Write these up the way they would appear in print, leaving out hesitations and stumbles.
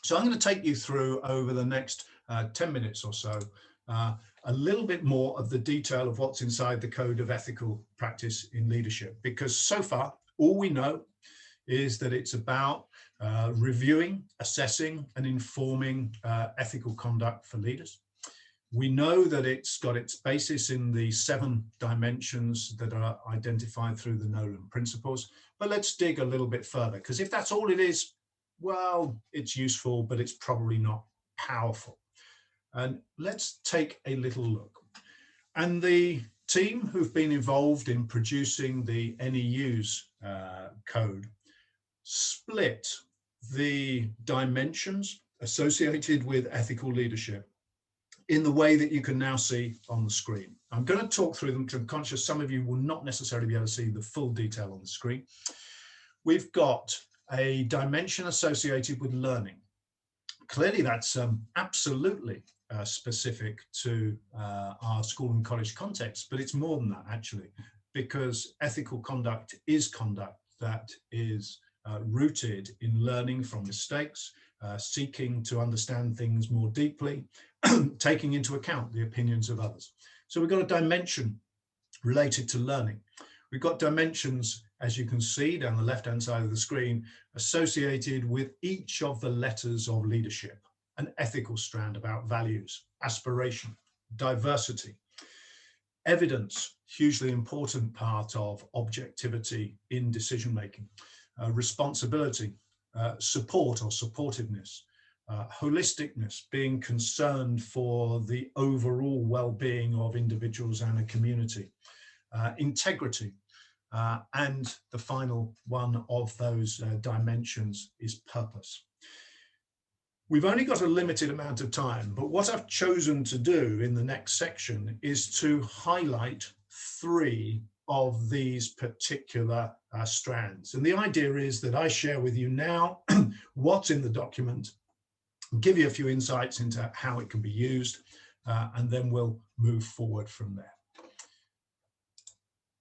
So I'm going to take you through over the next 10 minutes or so a little bit more of the detail of what's inside the Code of Ethical Practice in Leadership, because so far all we know is that it's about reviewing, assessing and informing ethical conduct for leaders. We know that it's got its basis in the 7 dimensions that are identified through the Nolan principles, but let's dig a little bit further, because if that's all it is, well, it's useful, but it's probably not powerful. And let's take a little look. And the team who've been involved in producing the NEU's code split the dimensions associated with ethical leadership in the way that you can now see on the screen. I'm going to talk through them because I'm conscious some of you will not necessarily be able to see the full detail on the screen. We've got a dimension associated with learning. Clearly that's absolutely specific to our school and college context, but it's more than that actually, because ethical conduct is conduct that is rooted in learning from mistakes, seeking to understand things more deeply, taking into account the opinions of others. So we've got a dimension related to learning. We've got dimensions, as you can see down the left-hand side of the screen, associated with each of the letters of leadership, an ethical strand about values, aspiration, diversity, evidence, hugely important part of objectivity in decision-making, responsibility, support or supportiveness, holisticness, being concerned for the overall well-being of individuals and a community, integrity, and the final one of those dimensions is purpose. We've only got a limited amount of time, but what I've chosen to do in the next section is to highlight 3 of these particular strands. And the idea is that I share with you now what's in the document, give you a few insights into how it can be used, and then we'll move forward from there.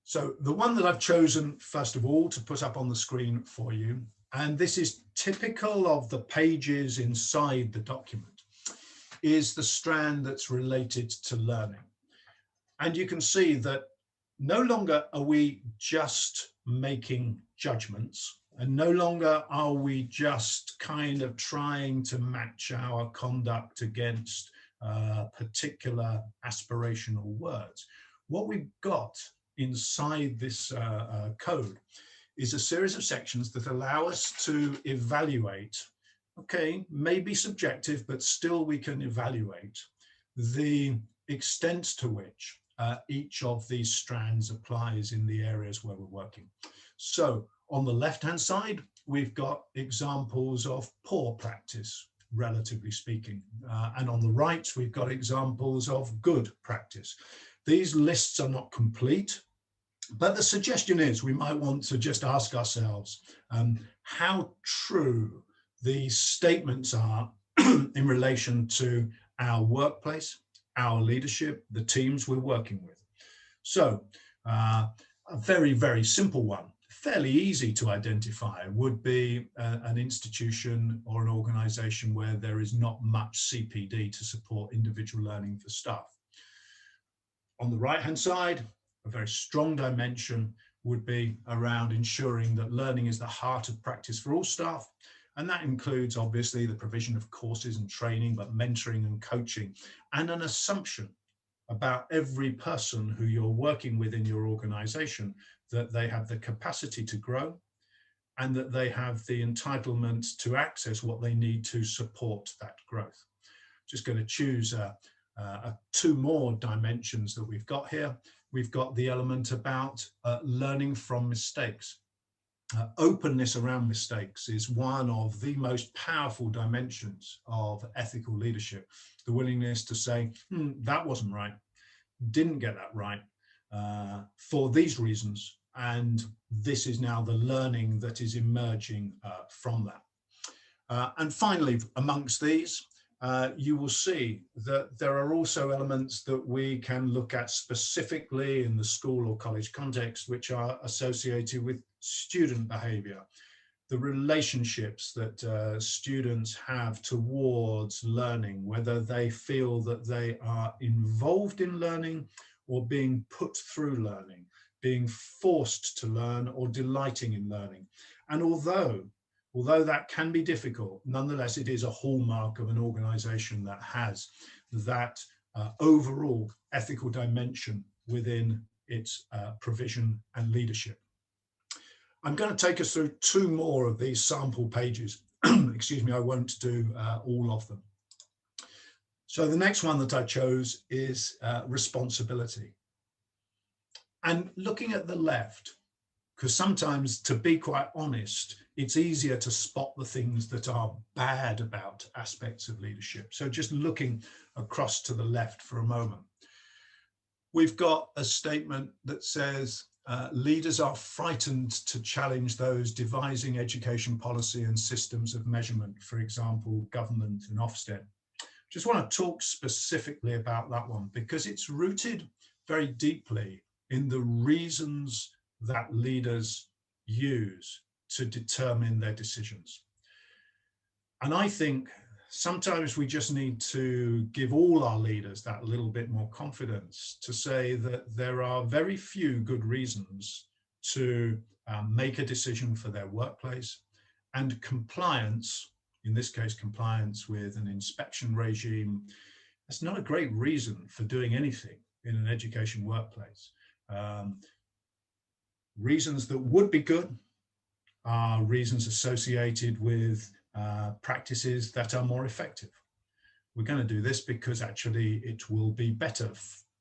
So the one that I've chosen, first of all, to put up on the screen for you, and this is typical of the pages inside the document, is the strand that's related to learning. And you can see that no longer are we just making judgments, and no longer are we just kind of trying to match our conduct against particular aspirational words. What we've got inside this code is a series of sections that allow us to evaluate, okay, maybe subjective, but still we can evaluate the extent to which each of these strands applies in the areas where we're working. So on the left-hand side, we've got examples of poor practice, relatively speaking. And on the right, we've got examples of good practice. These lists are not complete, but the suggestion is we might want to just ask ourselves how true these statements are in relation to our workplace, our leadership, the teams we're working with. So a very, very simple one, fairly easy to identify, would be an institution or an organization where there is not much CPD to support individual learning for staff. On the right-hand side, a very strong dimension would be around ensuring that learning is the heart of practice for all staff. And that includes obviously the provision of courses and training, but mentoring and coaching, and an assumption about every person who you're working with in your organization, that they have the capacity to grow and that they have the entitlement to access what they need to support that growth. Just going to choose 2 more dimensions that we've got here. We've got the element about learning from mistakes. Openness around mistakes is one of the most powerful dimensions of ethical leadership. The willingness to say, that wasn't right, didn't get that right for these reasons, and this is now the learning that is emerging from that. And finally, amongst these, you will see that there are also elements that we can look at specifically in the school or college context, which are associated with student behavior. the relationships that students have towards learning, whether they feel that they are involved in learning or being put through learning, being forced to learn or delighting in learning. And although that can be difficult, nonetheless, it is a hallmark of an organization that has that overall ethical dimension within its provision and leadership. I'm going to take us through 2 more of these sample pages. Excuse me, I won't do all of them. So the next one that I chose is responsibility. And looking at the left, because sometimes, to be quite honest, it's easier to spot the things that are bad about aspects of leadership. So just looking across to the left for a moment, we've got a statement that says, leaders are frightened to challenge those devising education policy and systems of measurement, for example, government and Ofsted. Just want to talk specifically about that one because it's rooted very deeply in the reasons that leaders use to determine their decisions. And I think sometimes we just need to give all our leaders that little bit more confidence to say that there are very few good reasons to make a decision for their workplace, and compliance, in this case, compliance with an inspection regime, that's not a great reason for doing anything in an education workplace. Reasons that would be good are reasons associated with practices that are more effective. We're going to do this because actually it will be better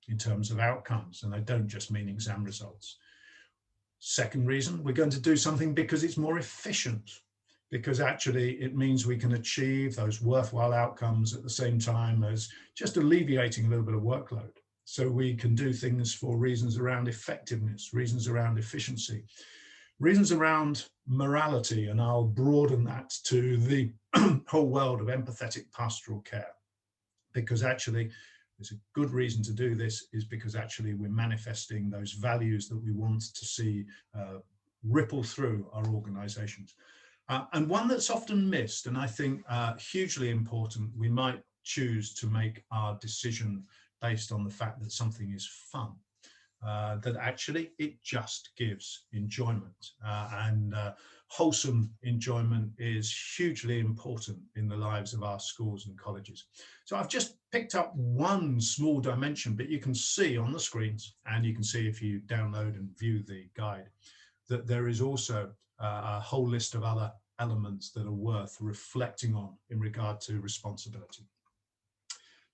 in terms of outcomes, and I don't just mean exam results. Second reason, we're going to do something because it's more efficient, because actually it means we can achieve those worthwhile outcomes at the same time as just alleviating a little bit of workload. So we can do things for reasons around effectiveness, reasons around efficiency, reasons around morality, and I'll broaden that to the whole world of empathetic pastoral care, because actually there's a good reason to do this is because actually we're manifesting those values that we want to see ripple through our organizations. And one that's often missed, and I think hugely important, we might choose to make our decision based on the fact that something is fun. That actually it just gives enjoyment, and wholesome enjoyment is hugely important in the lives of our schools and colleges. So I've just picked up one small dimension, but you can see on the screens, and you can see if you download and view the guide, that there is also a whole list of other elements that are worth reflecting on in regard to responsibility.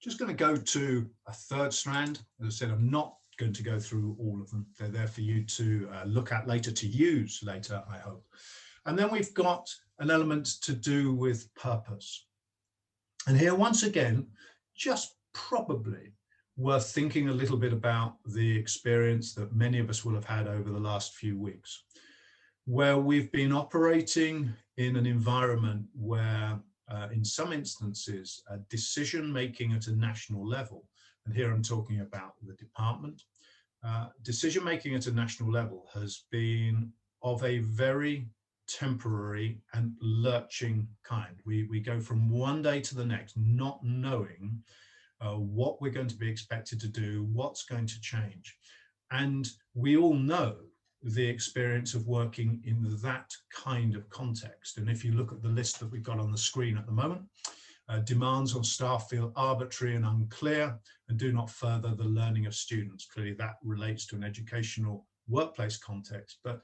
Just going to go to a third strand. As I said, I'm not going to go through all of them. They're there for you to look at later, to use later, I hope. And then we've got an element to do with purpose. And here, once again, just probably worth thinking a little bit about the experience that many of us will have had over the last few weeks, where we've been operating in an environment where, in some instances, decision-making at a national level, and here I'm talking about the department, decision-making at a national level has been of a very temporary and lurching kind. We go from one day to the next, not knowing what we're going to be expected to do, what's going to change. And we all know the experience of working in that kind of context. And if you look at the list that we've got on the screen at the moment, demands on staff feel arbitrary and unclear and do not further the learning of students. Clearly that relates to an educational workplace context, but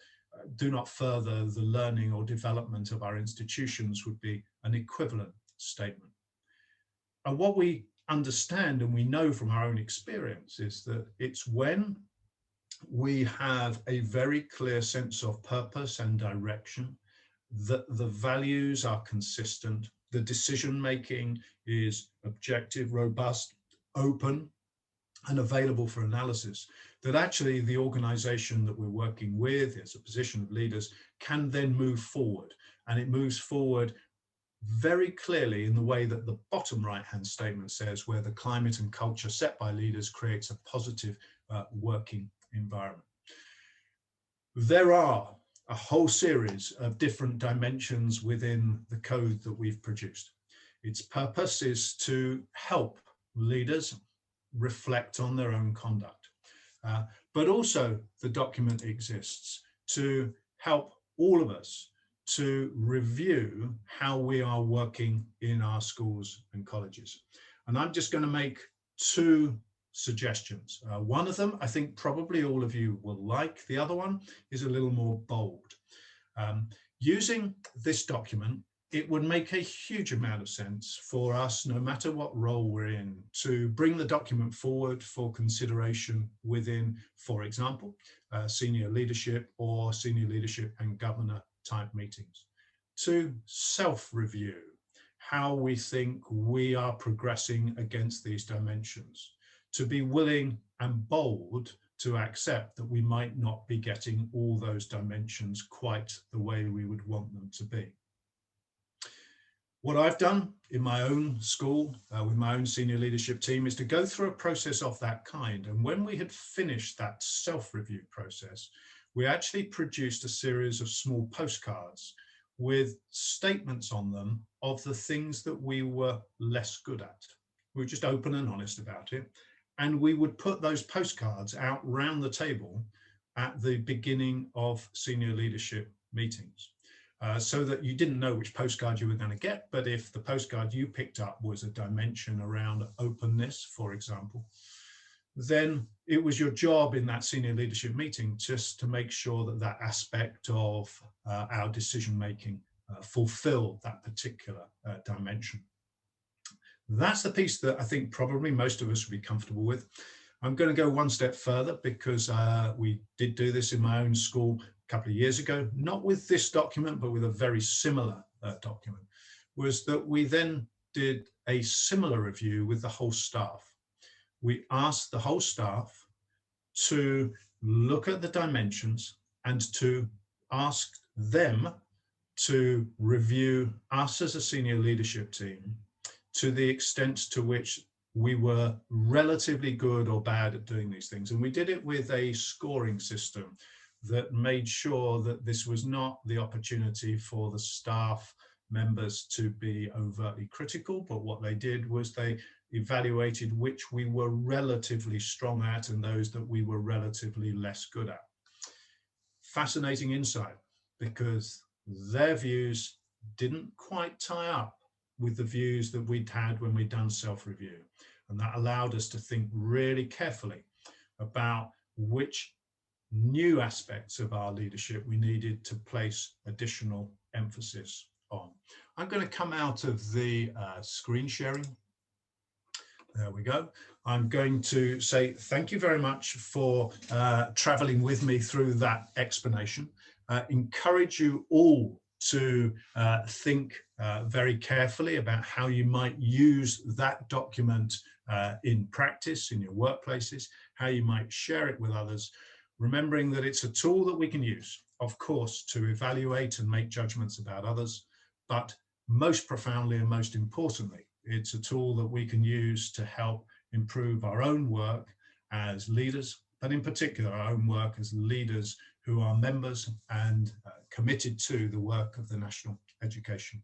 do not further the learning or development of our institutions would be an equivalent statement. And what we understand and we know from our own experience is that it's when we have a very clear sense of purpose and direction, that the values are consistent, the decision-making is objective, robust, open, and available for analysis, that actually the organization that we're working with as a position of leaders can then move forward. And it moves forward very clearly in the way that the bottom right-hand statement says, where the climate and culture set by leaders creates a positive working environment. There are a whole series of different dimensions within the code that we've produced. Its purpose is to help leaders reflect on their own conduct. But also the document exists to help all of us to review how we are working in our schools and colleges. And I'm just going to make two suggestions. One of them, I think probably all of you will like. The other one is a little more bold. Using this document, it would make a huge amount of sense for us, no matter what role we're in, to bring the document forward for consideration within, for example, senior leadership or senior leadership and governor type meetings, to self-review how we think we are progressing against these dimensions, to be willing and bold to accept that we might not be getting all those dimensions quite the way we would want them to be. What I've done in my own school with my own senior leadership team is to go through a process of that kind. And when we had finished that self-review process, we actually produced a series of small postcards with statements on them of the things that we were less good at. We were just open and honest about it. And we would put those postcards out round the table at the beginning of senior leadership meetings. So that you didn't know which postcard you were going to get, but if the postcard you picked up was a dimension around openness, for example, then it was your job in that senior leadership meeting just to make sure that that aspect of our decision making fulfilled that particular dimension. That's the piece that I think probably most of us would be comfortable with. I'm going to go one step further because we did do this in my own school a couple of years ago, not with this document, but with a very similar document, was that we then did a similar review with the whole staff. We asked the whole staff to look at the dimensions and to ask them to review us as a senior leadership team to the extent to which we were relatively good or bad at doing these things. And we did it with a scoring system that made sure that this was not the opportunity for the staff members to be overtly critical, but what they did was they evaluated which we were relatively strong at and those that we were relatively less good at. Fascinating insight, because their views didn't quite tie up with the views that we'd had when we'd done self-review. And that allowed us to think really carefully about which new aspects of our leadership we needed to place additional emphasis on. I'm going to come out of the screen sharing. There we go. I'm going to say thank you very much for traveling with me through that explanation. Encourage you all to think very carefully about how you might use that document in practice, in your workplaces, how you might share it with others, remembering that it's a tool that we can use, of course, to evaluate and make judgments about others, but most profoundly and most importantly, it's a tool that we can use to help improve our own work as leaders, but in particular our own work as leaders who are members and committed to the work of the National Education